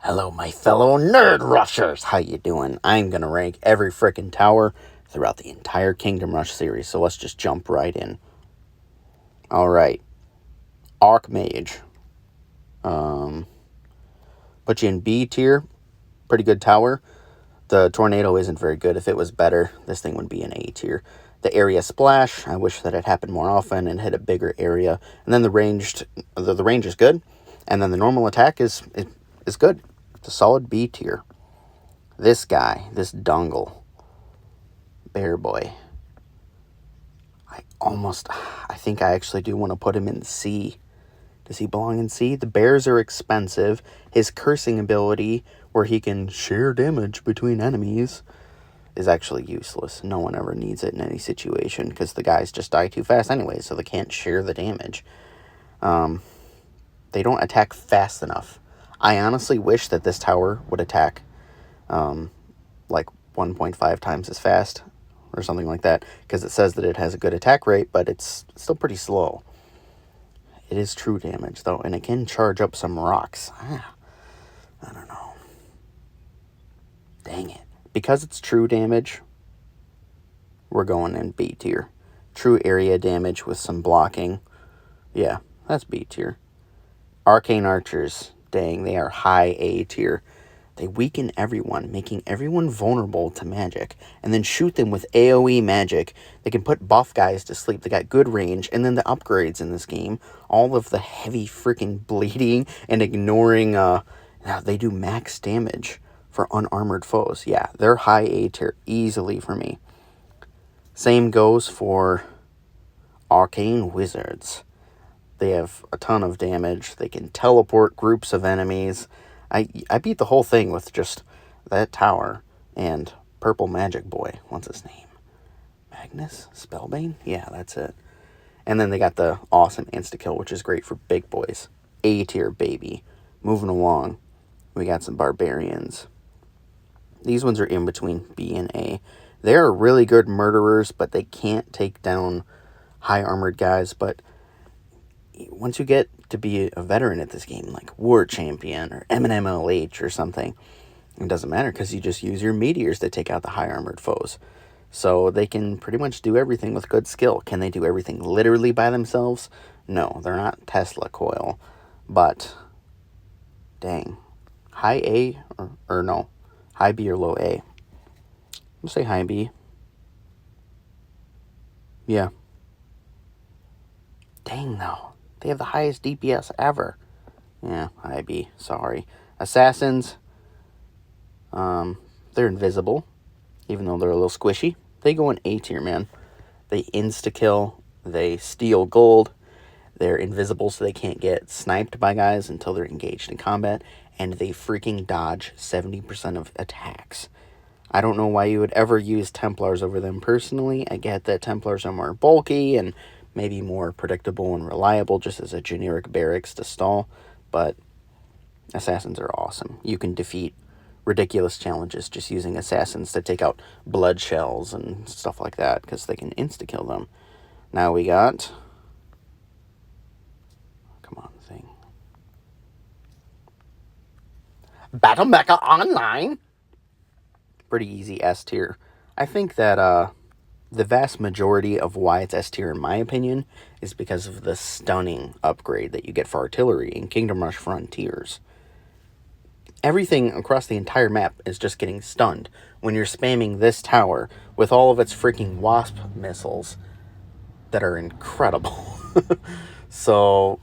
Hello, my fellow nerd rushers. How you doing? I'm gonna rank every frickin' tower throughout the entire Kingdom Rush series, so let's just jump right in. Alright. Archmage. Put you in B tier. Pretty good tower. The Tornado isn't very good. If it was better, this thing would be in A tier. The area splash, I wish that it happened more often and hit a bigger area. And then the range is good. And then the normal attack is good. It's a solid B tier. This guy, this dongle, bear boy, I think I actually do want to put him in C. Does he belong in C? The bears are expensive. His cursing ability, where he can share damage between enemies, is actually useless. No one ever needs it in any situation, because the guys just die too fast anyway, so they can't share the damage. They don't attack fast enough. I honestly wish that this tower would attack like 1.5 times as fast or something like that, because it says that it has a good attack rate, but it's still pretty slow. It is true damage, though, and it can charge up some rocks. I don't know. Dang it. Because it's true damage, we're going in B tier. True area damage with some blocking. Yeah, that's B tier. Arcane archers. Dang, they are high A tier. They weaken everyone, making everyone vulnerable to magic, and then shoot them with AoE magic. They can put buff guys to sleep. They got good range, and then the upgrades in this game, all of the heavy freaking bleeding and ignoring, they do max damage for unarmored foes. Yeah, they're high A tier easily for me. Same goes for arcane wizards. They have a ton of damage. They can teleport groups of enemies. I beat the whole thing with just that tower and Purple Magic Boy. What's his name? Magnus? Spellbane? Yeah, that's it. And then they got the awesome insta-kill, which is great for big boys. A tier, baby. Moving along, we got some barbarians. These ones are in between B and A. They're really good murderers, but they can't take down high armored guys. But once you get to be a veteran at this game, like War Champion or MNMLH or something, it doesn't matter, because you just use your meteors to take out the high armored foes. So they can pretty much do everything with good skill. Can they do everything literally by themselves? No, they're not Tesla coil. But, dang. High A, or no, high B or low A? I'll say high B. Yeah. Dang, though. They have the highest DPS ever. Yeah, high B. Sorry. Assassins. They're invisible, even though they're a little squishy. They go in A tier, man. They insta-kill. They steal gold. They're invisible, so they can't get sniped by guys until they're engaged in combat. And they freaking dodge 70% of attacks. I don't know why you would ever use Templars over them personally. I get that Templars are more bulky and maybe more predictable and reliable just as a generic barracks to stall, but assassins are awesome. You can defeat ridiculous challenges just using assassins to take out blood shells and stuff like that, because they can insta-kill them. Now we got... Come on, thing. Battle Mecha Online! Pretty easy S tier. I think that, the vast majority of why it's S tier, in my opinion, is because of the stunning upgrade that you get for artillery in Kingdom Rush Frontiers. Everything across the entire map is just getting stunned when you're spamming this tower with all of its freaking wasp missiles that are incredible. So,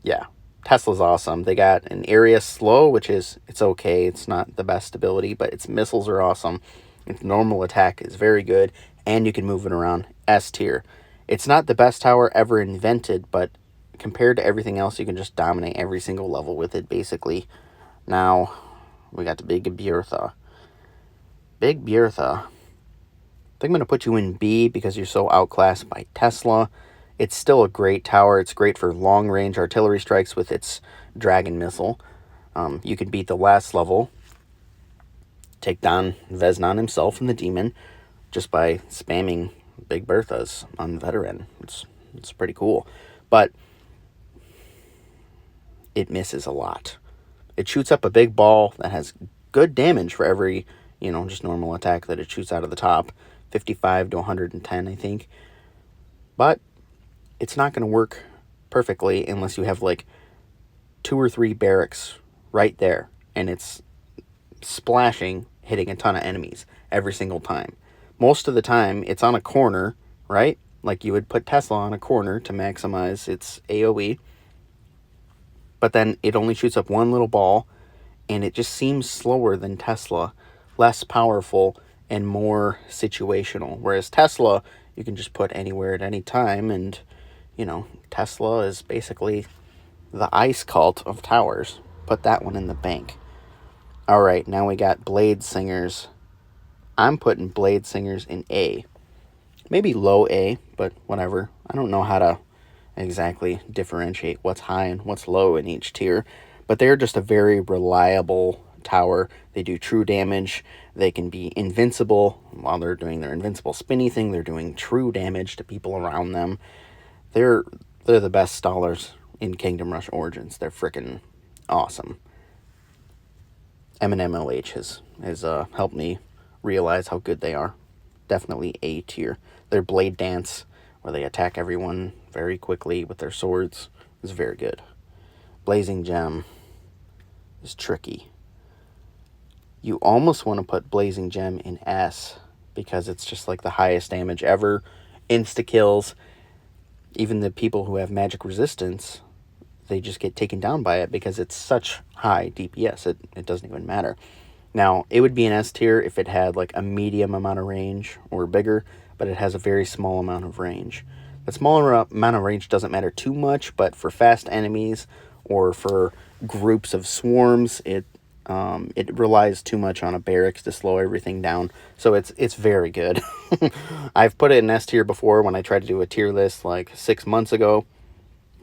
yeah, Tesla's awesome. They got an area slow, which is, it's okay. It's not the best ability, but its missiles are awesome. Its normal attack is very good, and you can move it around. S tier. It's not the best tower ever invented, but compared to everything else, you can just dominate every single level with it, basically. Now, we got the Big Bertha. Big Bertha. I think I'm going to put you in B because you're so outclassed by Tesla. It's still a great tower. It's great for long-range artillery strikes with its dragon missile. You can beat the last level, take down Vesnon himself and the demon just by spamming Big Berthas on veteran. It's pretty cool. But it misses a lot. It shoots up a big ball that has good damage for every, just normal attack that it shoots out of the top. 55 to 110, I think. But it's not going to work perfectly unless you have like 2 or 3 barracks right there. And it's splashing, hitting a ton of enemies every single time. Most of the time, it's on a corner, right? Like you would put Tesla on a corner to maximize its AoE. But then it only shoots up one little ball, and it just seems slower than Tesla, less powerful, and more situational. Whereas Tesla, you can just put anywhere at any time, and, Tesla is basically the ice cult of towers. Put that one in the bank. All right, now we got Blade Singers. I'm putting Blade Singers in A. Maybe low A, but whatever. I don't know how to exactly differentiate what's high and what's low in each tier, but they're just a very reliable tower. They do true damage. They can be invincible. While they're doing their invincible spinny thing, they're doing true damage to people around them. They're the best stallers in Kingdom Rush Origins. They're freaking awesome. MMOH has helped me realize how good they are. Definitely A tier. Their Blade Dance, where they attack everyone very quickly with their swords, is very good. Blazing Gem is tricky. You almost want to put Blazing Gem in S, because it's just like the highest damage ever. Insta-kills. Even the people who have magic resistance, they just get taken down by it because it's such high DPS. It doesn't even matter. Now, it would be an S tier if it had like a medium amount of range or bigger, but it has a very small amount of range. The smaller amount of range doesn't matter too much, but for fast enemies or for groups of swarms, it relies too much on a barracks to slow everything down. So it's very good. I've put it in S tier before when I tried to do a tier list like 6 months ago,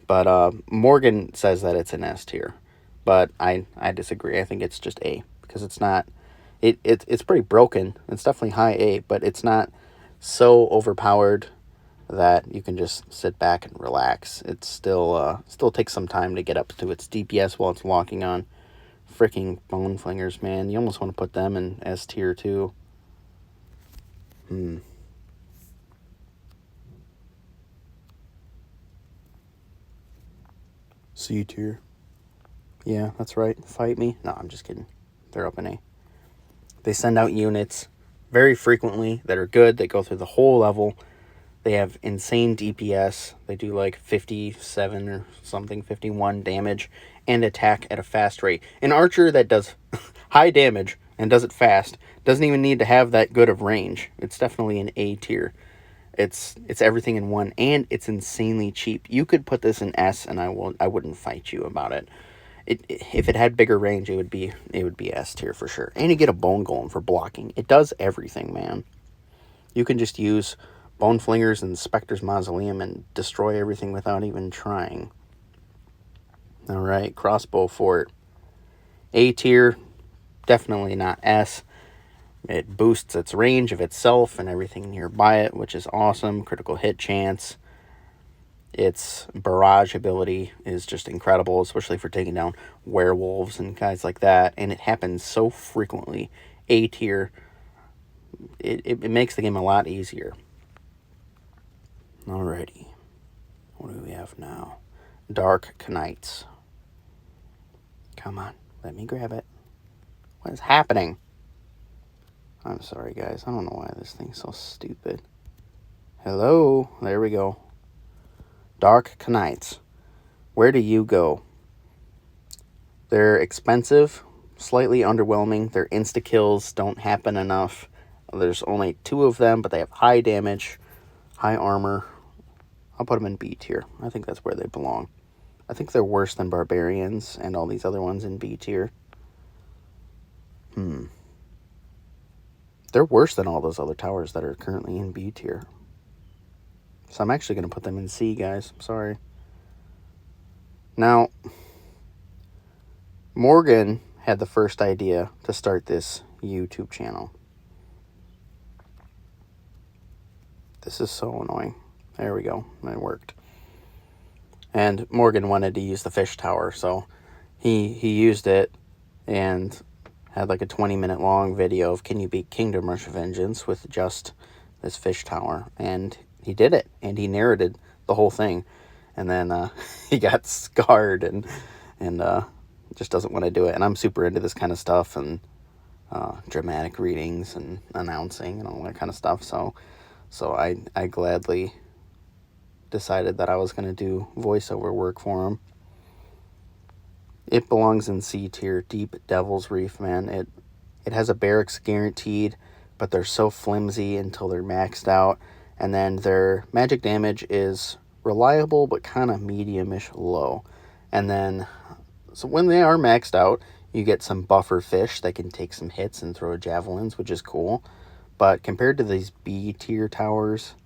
but Morgan says that it's an S tier, but I disagree. I think it's just A, because it's not. It's pretty broken. It's definitely high A, but it's not so overpowered that you can just sit back and relax. It still takes some time to get up to its DPS while it's locking on. Freaking Bone Flingers, man. You almost want to put them in S tier too. C tier. Yeah, that's right. Fight me. No, I'm just kidding. They're up in A. They send out units very frequently that are good. They go through the whole level. They have insane DPS. They do like 57 or something, 51 damage, and attack at a fast rate. An archer that does high damage and does it fast doesn't even need to have that good of range. It's definitely an A tier. It's everything in one, and it's insanely cheap. You could put this in S, and I wouldn't fight you about it. If it had bigger range, it would be S tier for sure. And you get a bone golem for blocking. It does everything, man. You can just use Bone Flingers and Spectre's Mausoleum and destroy everything without even trying. Alright, Crossbow Fort. A tier, definitely not S. It boosts its range of itself and everything nearby it, which is awesome. Critical hit chance. Its barrage ability is just incredible, especially for taking down werewolves and guys like that. And it happens so frequently. A tier. It makes the game a lot easier. Alrighty. What do we have now? Dark Knights. Come on. Let me grab it. What is happening? I'm sorry, guys. I don't know why this thing's so stupid. Hello? There we go. Dark Knights. Where do you go? They're expensive, slightly underwhelming. Their insta-kills don't happen enough. There's only 2 of them, but they have high damage, high armor. I'll put them in B tier. I think that's where they belong. I think they're worse than Barbarians and all these other ones in B tier. They're worse than all those other towers that are currently in B tier. So I'm actually going to put them in C, guys. I'm sorry. Now, Morgan had the first idea to start this YouTube channel. This is so annoying. There we go. It worked. And Morgan wanted to use the fish tower, so he used it and had like a 20-minute long video of can you beat Kingdom Rush Vengeance with just this fish tower, and he did it, and he narrated the whole thing, and then he got scarred and just doesn't want to do it. And I'm super into this kind of stuff, and dramatic readings and announcing and all that kind of stuff, so I gladly decided that I was going to do voiceover work for him. It belongs in C tier, Deep Devil's Reef, man. It has a Barracks guaranteed, but they're so flimsy until they're maxed out. And then their magic damage is reliable, but kind of medium-ish low. And then, so when they are maxed out, you get some buffer fish that can take some hits and throw javelins, which is cool. But compared to these B tier towers,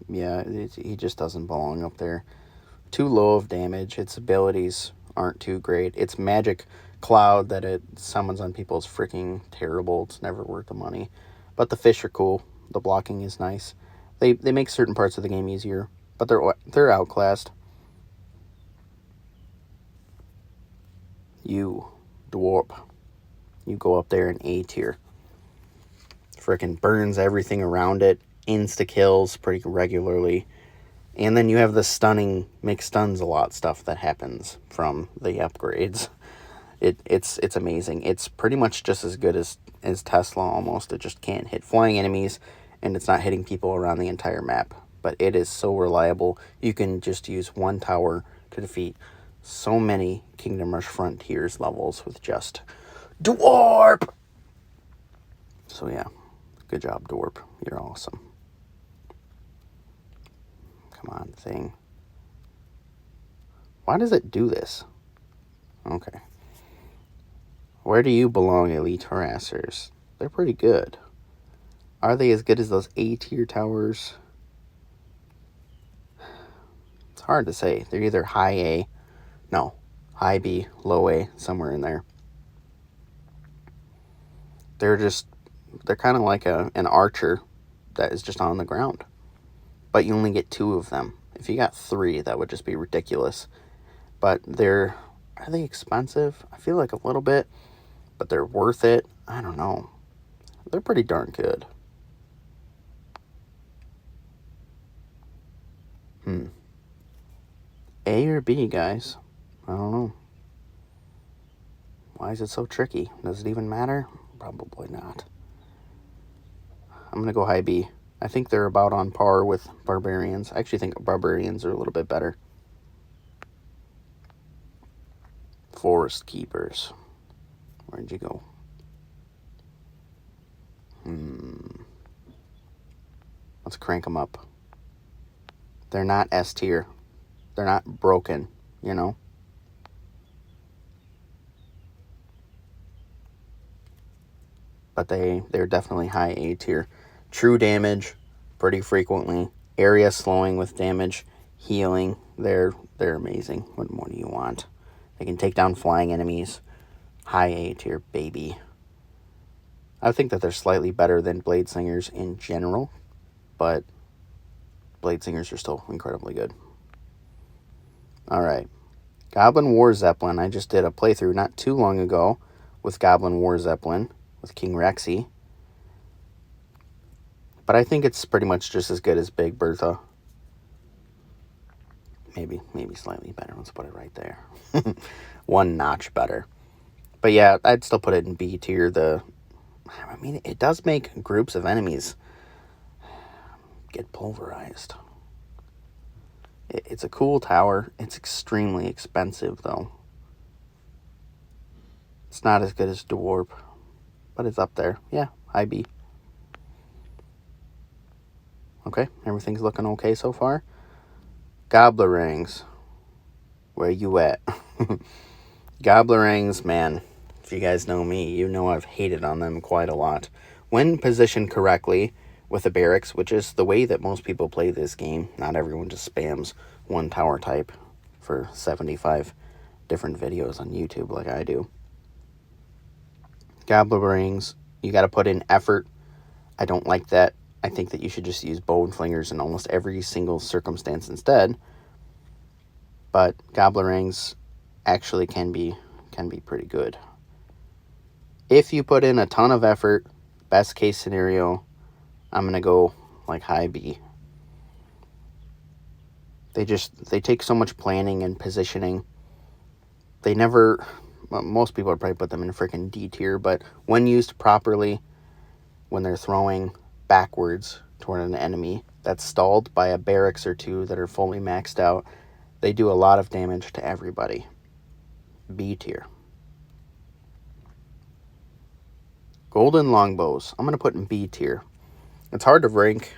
yeah, he just doesn't belong up there. Too low of damage. Its abilities aren't too great. Its magic cloud that it summons on people is freaking terrible. It's never worth the money. But the fish are cool. The blocking is nice. They make certain parts of the game easier, but they're outclassed. You, Dwarf, you go up there in A tier. Frickin' burns everything around it. Insta-kills pretty regularly. And then you have the stunning, make stuns a lot stuff that happens from the upgrades. It's amazing. It's pretty much just as good as Tesla almost. It just can't hit flying enemies, and it's not hitting people around the entire map. But it is so reliable. You can just use one tower to defeat so many Kingdom Rush Frontiers levels with just Dwarf! So yeah, good job, Dwarf. You're awesome. Come on, thing. Why does it do this? Okay. Where do you belong, Elite Harassers? They're pretty good. Are they as good as those A-tier towers? It's hard to say. They're either high A, no, high B, low A, somewhere in there. They're kind of like an archer that is just on the ground. But you only get 2 of them. If you got 3, that would just be ridiculous. But are they expensive? I feel like a little bit, but they're worth it. I don't know. They're pretty darn good. A or B, guys? I don't know. Why is it so tricky? Does it even matter? Probably not. I'm going to go high B. I think they're about on par with Barbarians. I actually think Barbarians are a little bit better. Forest Keepers. Where'd you go? Let's crank them up. They're not S tier. They're not broken, you know? But they're definitely high A tier. True damage, pretty frequently. Area slowing with damage, healing. They're amazing. What more do you want? They can take down flying enemies. High A tier, baby. I think that they're slightly better than Blade Singers in general, but Blade Singers are still incredibly good. Alright. Goblin War Zeppelin. I just did a playthrough not too long ago with Goblin War Zeppelin with King Rexy. But I think it's pretty much just as good as Big Bertha. Maybe slightly better. Let's put it right there. 1 notch better. But yeah, I'd still put it in B tier. I mean, it does make groups of enemies get pulverized. It's a cool tower. It's extremely expensive, though. It's not as good as Dwarf, but it's up there. Yeah, high B. Okay, everything's looking okay so far. Gobbler Rings. Where you at? Gobbler Rings, man. If you guys know me, you know I've hated on them quite a lot. When positioned correctly with a Barracks, which is the way that most people play this game, not everyone just spams one tower type for 75 different videos on YouTube like I do. Gobbler Rings, you got to put in effort. I don't like that. I think that you should just use bone flingers in almost every single circumstance instead. But Gobbler Rings, actually can be pretty good. If you put in a ton of effort, best case scenario, I'm going to go like high B. They take so much planning and positioning. They never, well, most people would probably put them in freaking D tier, but when used properly, when they're throwing backwards toward an enemy that's stalled by a barracks or two that are fully maxed out, they do a lot of damage to everybody. B tier. Golden longbows, I'm going to put in B tier. It's hard to rank.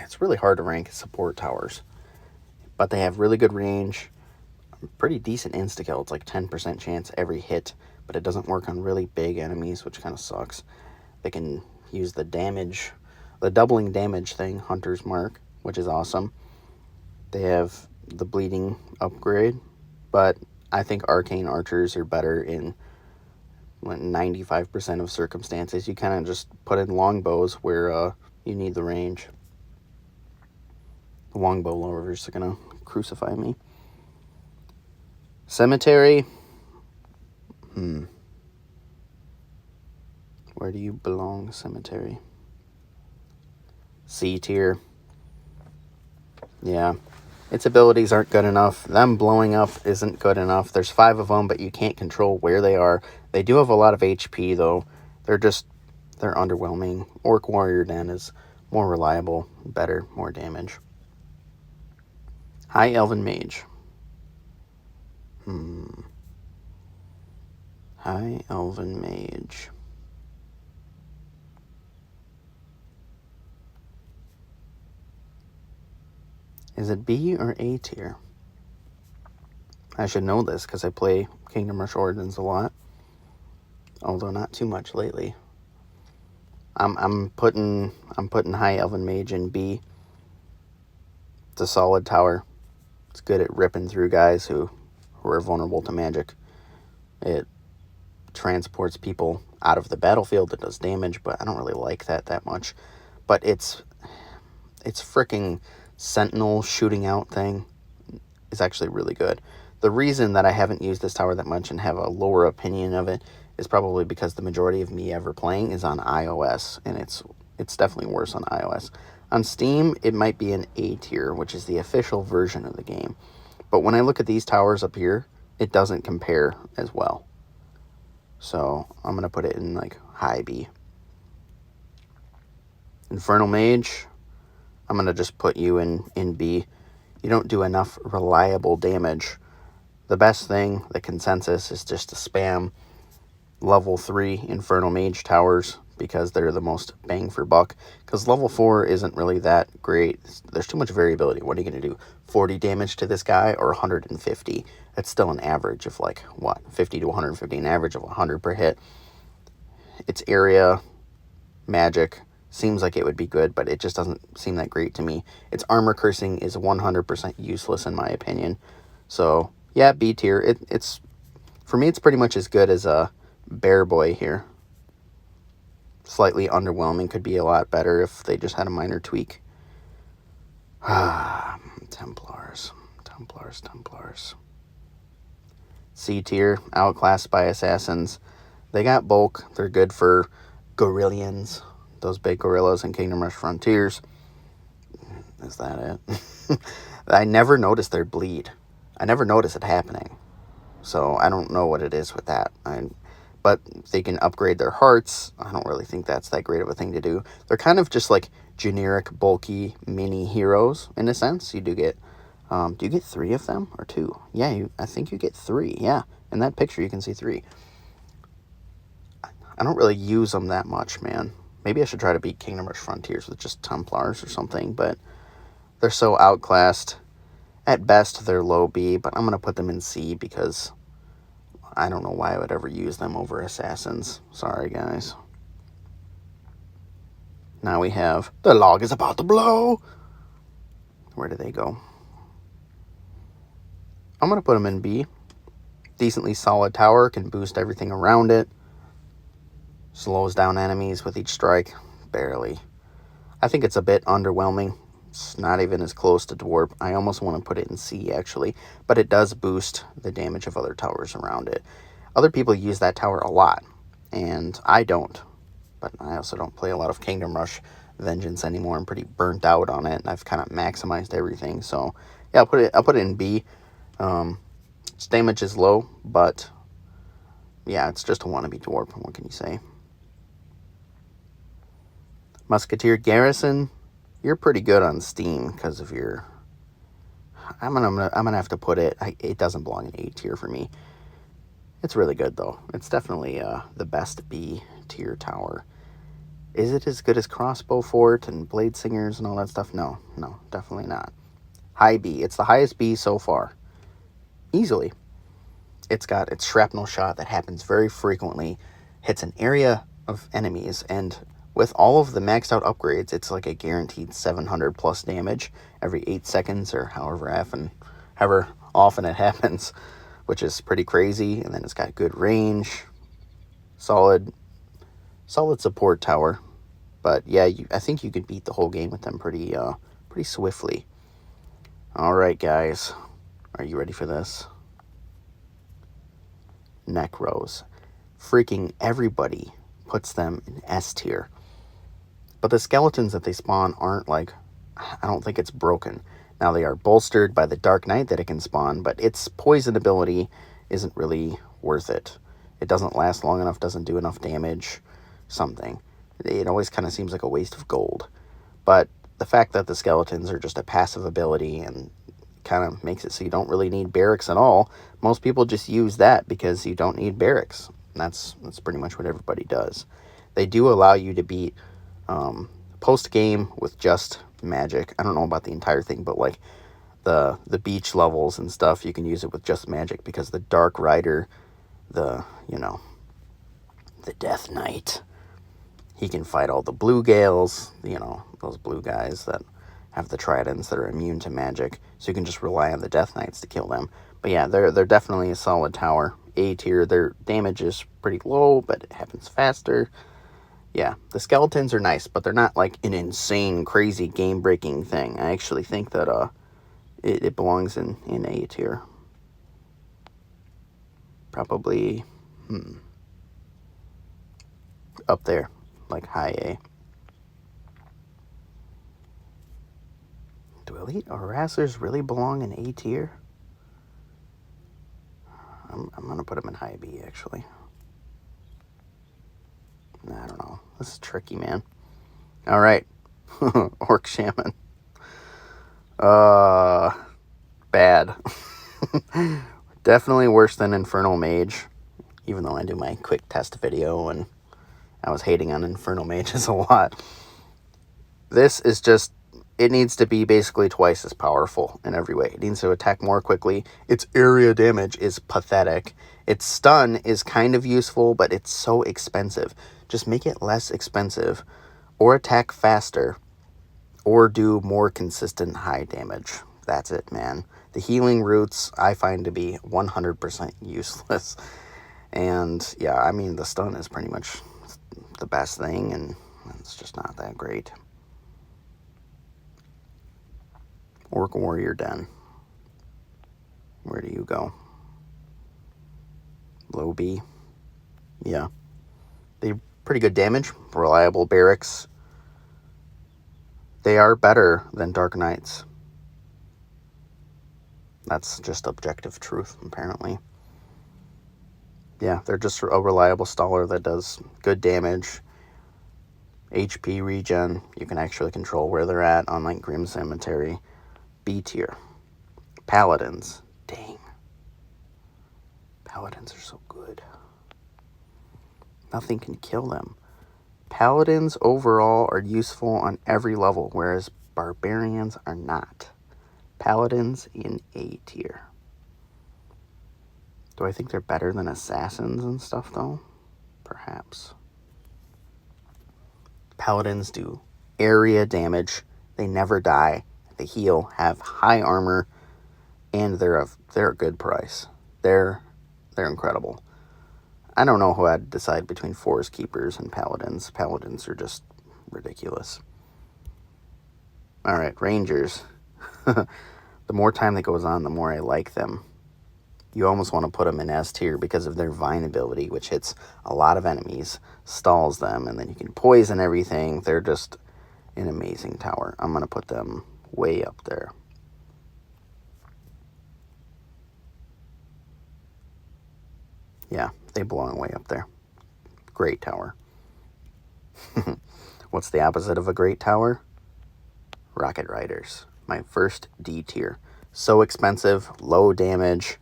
It's really hard to rank support towers. But they have really good range. Pretty decent insta-kill. It's like 10% chance every hit. But it doesn't work on really big enemies, which kind of sucks. They can use the damage, the doubling damage thing, Hunter's Mark, which is awesome. They have the bleeding upgrade. But I think arcane archers are better in 95% of circumstances. You kind of just put in longbows where you need the range. The longbow lovers are gonna crucify me. Cemetery. Where do you belong, cemetery? C tier. Yeah. Its abilities aren't good enough. Them blowing up isn't good enough. There's 5 of them, but you can't control where they are. They do have a lot of HP, though. They're underwhelming. Orc Warrior Den is more reliable, better, more damage. High Elven Mage. High Elven Mage. Is it B or A tier? I should know this because I play Kingdom Rush Origins a lot. Although not too much lately. I'm putting High Elven Mage in B. It's a solid tower. It's good at ripping through guys who are vulnerable to magic. It transports people out of the battlefield. It does damage, but I don't really like that much. But it's freaking sentinel shooting out thing is actually really good. The reason that I haven't used this tower that much and have a lower opinion of it is probably because the majority of me ever playing is on iOS, and it's definitely worse on iOS. On Steam, it might be an A tier, which is the official version of the game. But when I look at these towers up here, it doesn't compare as well. So I'm going to put it in like high B. Infernal Mage, I'm going to just put you in B. You don't do enough reliable damage. The best thing, the consensus, is just to spam level 3 Infernal Mage towers because they're the most bang for buck. Because level 4 isn't really that great. There's too much variability. What are you going to do? 40 damage to this guy or 150? That's still an average of like, what, 50 to 150, an average of 100 per hit. Its area, magic, seems like it would be good, but it just doesn't seem that great to me. Its armor cursing is 100% useless in my opinion. So, yeah, B tier. It's for me, it's pretty much as good as a Bear Boy here. Slightly underwhelming. Could be a lot better if they just had a minor tweak. Templars. C tier, outclassed by assassins. They got bulk. They're good for gorillians. Those big gorillas in Kingdom Rush Frontiers. Is that it? I never noticed their bleed. I never noticed it happening. So I don't know what it is with that. But they can upgrade their hearts. I don't really think that's that great of a thing to do. They're kind of just like generic, bulky mini heroes in a sense. You do get, do you get 3 of them or 2? Yeah, I think you get 3. Yeah, in that picture you can see 3. I don't really use them that much, man. Maybe I should try to beat Kingdom Rush Frontiers with just Templars or something, but they're so outclassed. At best, they're low B, but I'm going to put them in C because I don't know why I would ever use them over assassins. Sorry, guys. Now we have the log is about to blow. Where do they go? I'm going to put them in B. Decently solid tower, can boost everything around it. Slows down enemies with each strike. Barely. I think it's a bit underwhelming. It's not even as close to dwarf. I almost want to put it in C, actually. But it does boost the damage of other towers around it. Other people use that tower a lot, and I don't. But I also don't play a lot of Kingdom Rush Vengeance anymore. I'm pretty burnt out on it, and I've kind of maximized everything. So, yeah, I'll put it in B. Its damage is low, but yeah, it's just a wannabe dwarf. What can you say? Musketeer Garrison, you're pretty good on Steam because of your. I'm gonna have to put it. It doesn't belong in A tier for me. It's really good though. It's definitely the best B tier tower. Is it as good as Crossbow Fort and Blade Singers and all that stuff? No, definitely not. High B. It's the highest B so far. Easily. It's got its shrapnel shot that happens very frequently, hits an area of enemies, and with all of the maxed out upgrades, it's like a guaranteed 700 plus damage every 8 seconds or however often it happens, which is pretty crazy. And then it's got good range, solid support tower. But yeah, I think you could beat the whole game with them pretty swiftly. All right, guys, are you ready for this? Necros. Freaking everybody puts them in S tier. But the skeletons that they spawn aren't like, I don't think it's broken. Now they are bolstered by the Dark Knight that it can spawn, but its poison ability isn't really worth it. It doesn't last long enough, doesn't do enough damage, something. It always kind of seems like a waste of gold. But the fact that the skeletons are just a passive ability and kind of makes it so you don't really need Barracks at all. Most people just use that because you don't need Barracks. That's pretty much what everybody does. They do allow you to beat post-game with just magic. I don't know about the entire thing, but like the beach levels and stuff, you can use it with just magic because the Dark Rider, the Death Knight, he can fight all the blue gales, those blue guys that have the tridents that are immune to magic, so you can just rely on the Death Knights to kill them. But yeah, they're definitely a solid tower. A tier, their damage is pretty low, but it happens faster. Yeah, the skeletons are nice, but they're not like an insane, crazy, game-breaking thing. I actually think that it belongs in A tier. Probably up there, like high A. Do elite harassers really belong in A tier? I'm going to put them in high B, actually. I don't know. This is tricky, man. All right. Orc Shaman. Bad. Definitely worse than Infernal Mage, even though I do my quick test video, and I was hating on Infernal Mages a lot. This is just, it needs to be basically twice as powerful in every way. It needs to attack more quickly. Its area damage is pathetic. Its stun is kind of useful, but it's so expensive. Just make it less expensive, or attack faster, or do more consistent high damage. That's it, man. The healing roots I find to be 100% useless. And yeah, I mean, the stun is pretty much the best thing, and it's just not that great. Orc Warrior Den. Where do you go? Low B. Yeah. They're pretty good damage. Reliable Barracks. They are better than Dark Knights. That's just objective truth, apparently. Yeah, they're just a reliable staller that does good damage. HP regen. You can actually control where they're at, unlike Grim Cemetery. B tier. Paladins. Dang. Paladins are so good. Nothing can kill them. Paladins overall are useful on every level, whereas barbarians are not. Paladins in A tier. Do I think they're better than assassins and stuff, though? Perhaps. Paladins do area damage. They never die. They heal, have high armor, and they're a good price. They're incredible. I don't know who I'd decide between Forest Keepers and Paladins. Paladins are just ridiculous. All right, Rangers. The more time that goes on, the more I like them. You almost want to put them in S tier because of their vine ability, which hits a lot of enemies, stalls them, and then you can poison everything. They're just an amazing tower. I'm going to put them way up there. Yeah, they belong way up there. Great tower. What's the opposite of a great tower? Rocket Riders. My first D tier. So expensive, low damage.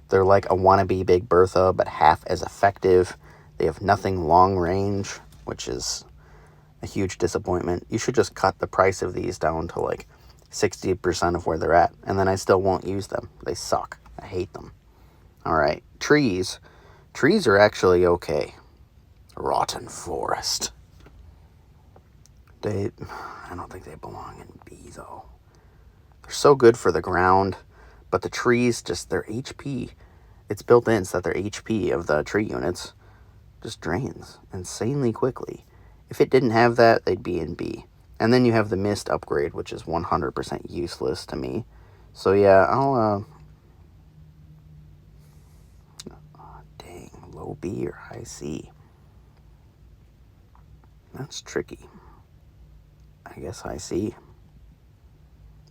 They're like a wannabe Big Bertha, but half as effective. They have nothing long range, which is a huge disappointment. You should just cut the price of these down to like 60% of where they're at, and then I still won't use them. They suck. I hate them. All right, trees. Trees are actually okay. Rotten Forest. I don't think they belong in B, though. They're so good for the ground, but the trees, just their HP, it's built in so that their HP of the tree units just drains insanely quickly. If it didn't have that, they'd be in B. And then you have the mist upgrade, which is 100% useless to me. So yeah, I'll, dang, low B or high C. That's tricky. I guess high C.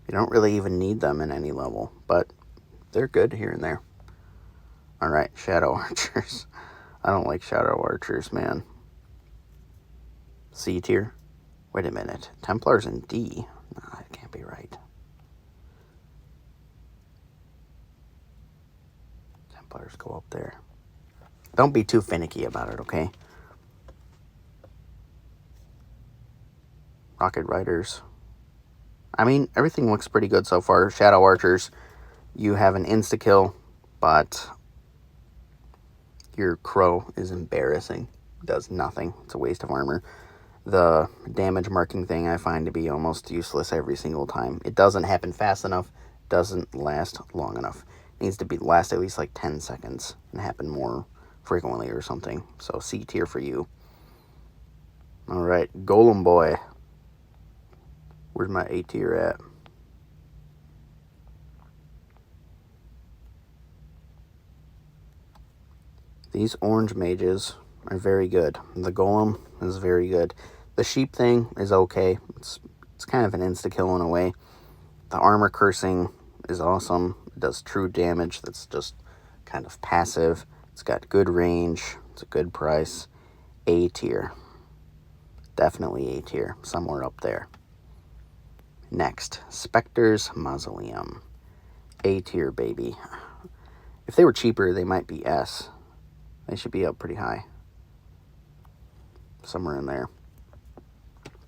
You don't really even need them in any level, but they're good here and there. All right, Shadow Archers. I don't like Shadow Archers, man. C tier? Wait a minute. Templars in D? No, that can't be right. Templars go up there. Don't be too finicky about it, okay? Rocket Riders. I mean, everything looks pretty good so far. Shadow Archers, you have an insta-kill, but your crow is embarrassing. Does nothing. It's a waste of armor. The damage marking thing I find to be almost useless every single time. It doesn't happen fast enough, doesn't last long enough. It needs to last at least like 10 seconds and happen more frequently or something. So C tier for you. All right, Golem Boy. Where's my A tier at? These orange mages are very good. The golem is very good. The sheep thing is okay. It's kind of an insta-kill in a way. The armor cursing is awesome. It does true damage that's just kind of passive. It's got good range. It's a good price. A tier. Definitely A tier. Somewhere up there. Next, Spectre's Mausoleum. A tier, baby. If they were cheaper, they might be S. They should be up pretty high. Somewhere in there.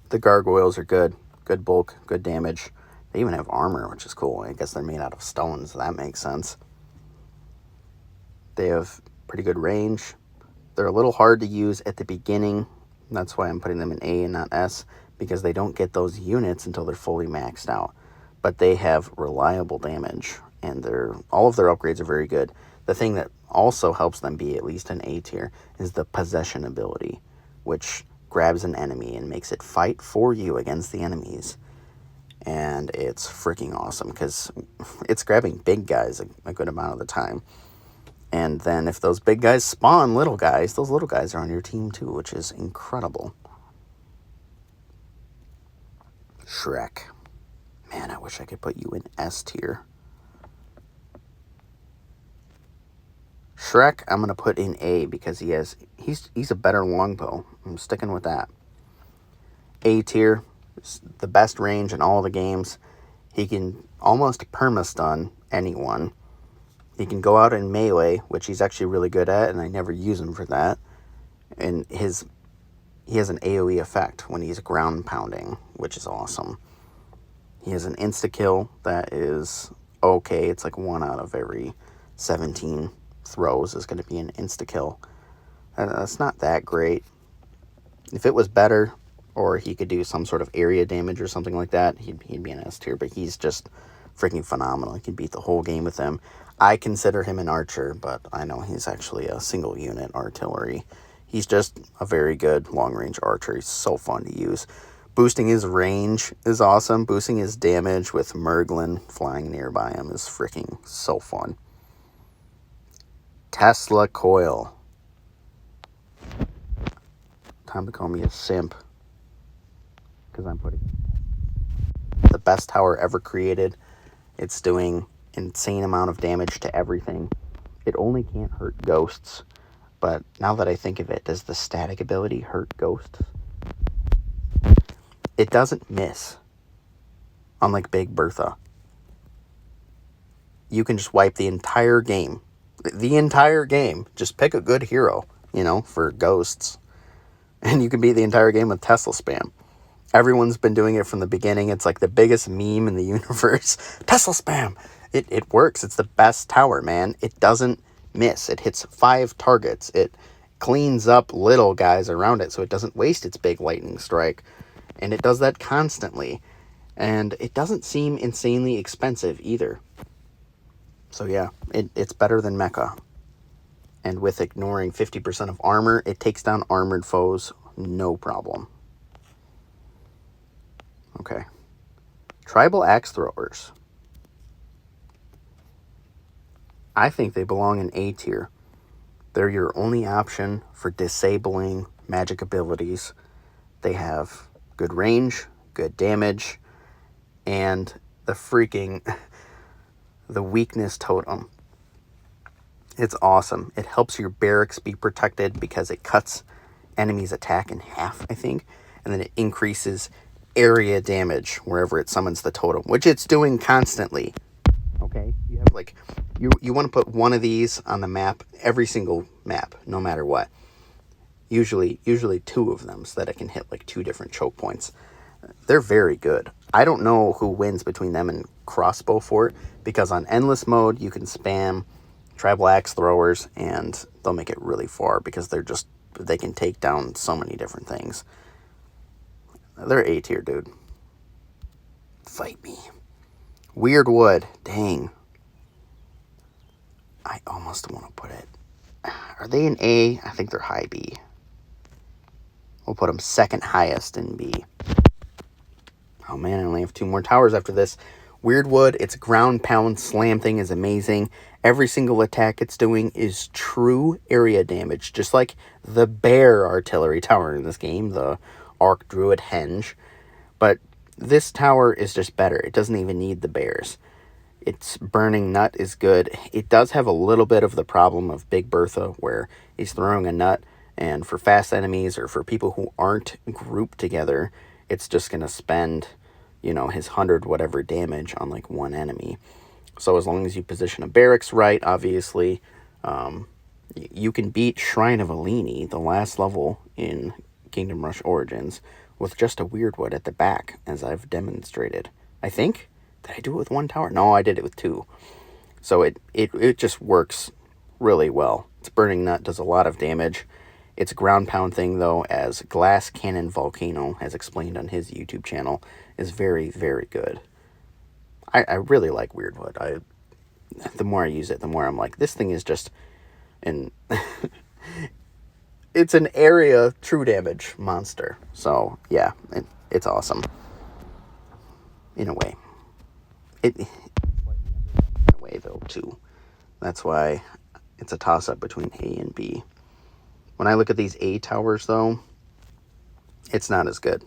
The gargoyles are good. Good bulk, good damage. They even have armor, which is cool. I guess they're made out of stone, so that makes sense. They have pretty good range. They're a little hard to use at the beginning. That's why I'm putting them in A and not S, because they don't get those units until they're fully maxed out. But they have reliable damage, and all of their upgrades are very good. The thing that also helps them be at least an A tier is the possession ability, which grabs an enemy and makes it fight for you against the enemies. And it's freaking awesome because it's grabbing big guys a good amount of the time. And then if those big guys spawn little guys, those little guys are on your team too, which is incredible. Shrek. Man, I wish I could put you in S tier. Shrek, I'm going to put in A because he's a better longbow. I'm sticking with that. A tier, the best range in all the games. He can almost perma-stun anyone. He can go out in melee, which he's actually really good at, and I never use him for that. And he has an AoE effect when he's ground pounding, which is awesome. He has an insta-kill that is okay. It's like 1 out of every 17 throws is going to be an insta-kill. That's not that great. If it was better, or he could do some sort of area damage or something like that, he'd be an S tier, but he's just freaking phenomenal. You can beat the whole game with him. I consider him an archer, but I know he's actually a single unit artillery. He's just a very good long-range archer. He's so fun to use. Boosting his range is awesome. Boosting his damage with Merglin flying nearby him is freaking so fun. Tesla Coil. Time to call me a simp. Because I'm putting the best tower ever created. It's doing insane amount of damage to everything. It only can't hurt ghosts. But now that I think of it, does the static ability hurt ghosts? It doesn't miss. Unlike Big Bertha. You can just wipe the entire game. The entire game. Just pick a good hero, you know, for ghosts. And you can beat the entire game with Tesla spam. Everyone's been doing it from the beginning. It's like the biggest meme in the universe. Tesla spam! It works. It's the best tower, man. It doesn't miss. It hits 5 targets. It cleans up little guys around it so it doesn't waste its big lightning strike. And it does that constantly. And it doesn't seem insanely expensive either. So yeah, it's better than Mecha. And with ignoring 50% of armor, it takes down armored foes no problem. Okay. Tribal axe throwers. I think they belong in A tier. They're your only option for disabling magic abilities. They have good range, good damage, and the weakness totem. It's awesome. It helps your barracks be protected because it cuts enemies' attack in half, I think. And then it increases area damage wherever it summons the totem, which it's doing constantly. Okay? You have you want to put one of these on the map, every single map, no matter what. Usually 2 of them so that it can hit like 2 different choke points. They're very good. I don't know who wins between them and Crossbow Fort, because on endless mode you can spam tribal axe throwers and they'll make it really far because they can take down so many different things. They're A tier, dude. Fight me. Weird Wood. Dang. I almost want to put it. Are they in A? I think they're high B. We'll put them second highest in B. Oh man, I only have 2 more towers after this. Weird Wood, its ground pound slam thing is amazing. Every single attack it's doing is true area damage, just like the bear artillery tower in this game, the Arc Druid Henge. But this tower is just better. It doesn't even need the bears. Its Burning Nut is good. It does have a little bit of the problem of Big Bertha, where he's throwing a nut, and for fast enemies or for people who aren't grouped together, it's just going to spend, his 100 whatever damage on like one enemy. So as long as you position a barracks right, obviously, you can beat Shrine of Alini, the last level in Kingdom Rush Origins, with just a Weird Wood at the back, as I've demonstrated. I think? Did I do it with 1 tower? No, I did it with 2. So it just works really well. Its Burning Nut does a lot of damage. Its ground pound thing, though, as Glass Cannon Volcano has explained on his YouTube channel, is very, very good. I really like Weird Wood. The more I use it, the more I'm like, this thing is just it's an area true damage monster. So, yeah, it's awesome. In a way. In a way, though, too. That's why it's a toss-up between A and B. When I look at these A towers, though, it's not as good.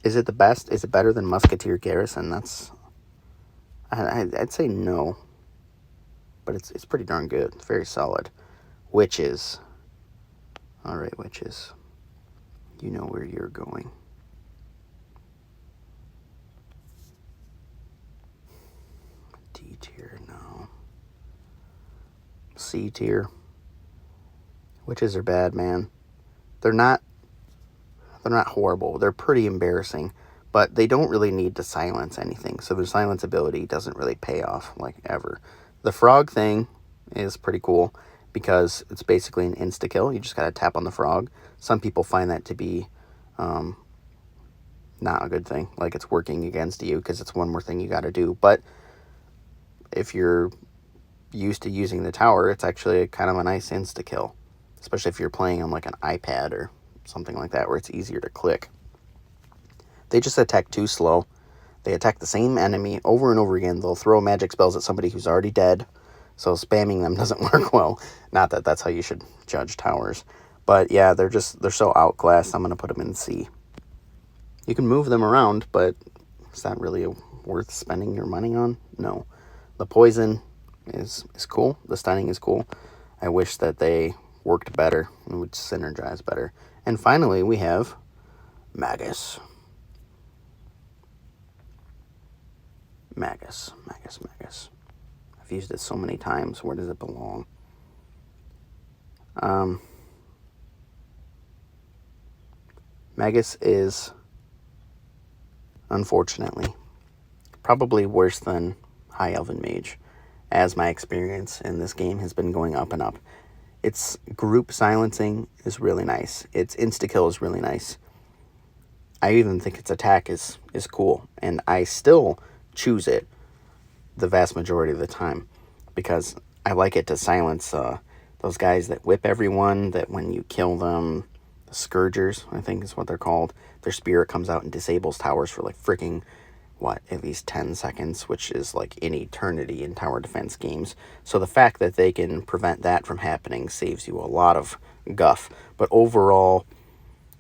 Is it the best? Is it better than Musketeer Garrison? I'd say no. But it's pretty darn good. It's very solid. Witches. Alright, Witches. You know where you're going. D tier, no. C tier. Witches are bad, man. They're not horrible. They're pretty embarrassing, but they don't really need to silence anything. So their silence ability doesn't really pay off like ever. The frog thing is pretty cool because it's basically an insta-kill. You just got to tap on the frog. Some people find that to be not a good thing. Like it's working against you because it's one more thing you got to do. But if you're used to using the tower, it's actually kind of a nice insta-kill. Especially if you're playing on like an iPad or something like that where it's easier to click. They just attack too slow. They attack the same enemy over and over again. They'll throw magic spells at somebody who's already dead. So spamming them doesn't work well. Not that that's how you should judge towers. But yeah, they're so outclassed. I'm going to put them in C. You can move them around, but is that really worth spending your money on? No. The poison is cool. The stunning is cool. I wish that they worked better and would synergize better. And finally, we have Magus. Magus. I've used it so many times. Where does it belong? Magus is, unfortunately, probably worse than High Elven Mage, as my experience in this game has been going up and up. Its group silencing is really nice. Its insta-kill is really nice. I even think its attack is cool, and I still choose it the vast majority of the time because I like it to silence those guys that whip everyone, that when you kill them, the Scourgers, I think is what they're called, their spirit comes out and disables towers for like freaking, at least 10 seconds, which is like an eternity in tower defense games. So the fact that they can prevent that from happening saves you a lot of guff. But overall,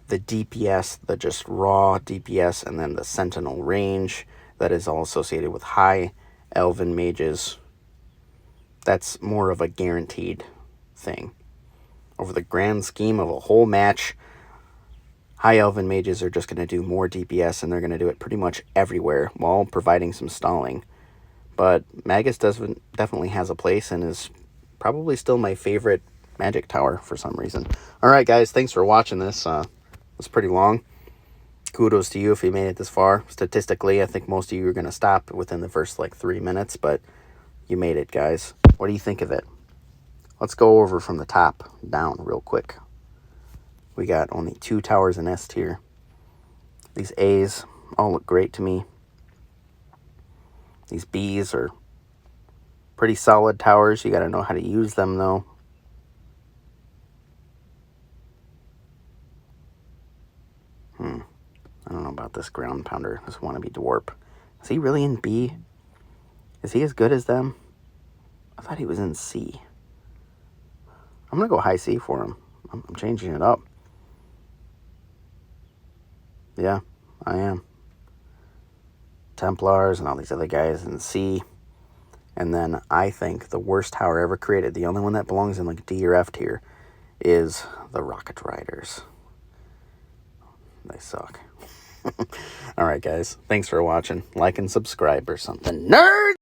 the DPS, the just raw DPS, and then the sentinel range that is all associated with high elven mages, that's more of a guaranteed thing. Over the grand scheme of a whole match, high elven mages are just going to do more DPS, and they're going to do it pretty much everywhere while providing some stalling. But Magus definitely has a place and is probably still my favorite magic tower for some reason. Alright guys, thanks for watching this. It's pretty long. Kudos to you if you made it this far. Statistically, I think most of you are going to stop within the first like 3 minutes, but you made it, guys. What do you think of it? Let's go over from the top down real quick. We got only 2 towers in S tier. These A's all look great to me. These B's are pretty solid towers. You got to know how to use them, though. I don't know about this ground pounder, this wannabe dwarf. Is he really in B? Is he as good as them? I thought he was in C. I'm going to go high C for him. I'm changing it up. Yeah, I am. Templars and all these other guys in C. And then I think the worst tower ever created, the only one that belongs in like D or F tier, is the Rocket Riders. They suck. Alright guys, thanks for watching. Like and subscribe or something. Nerd!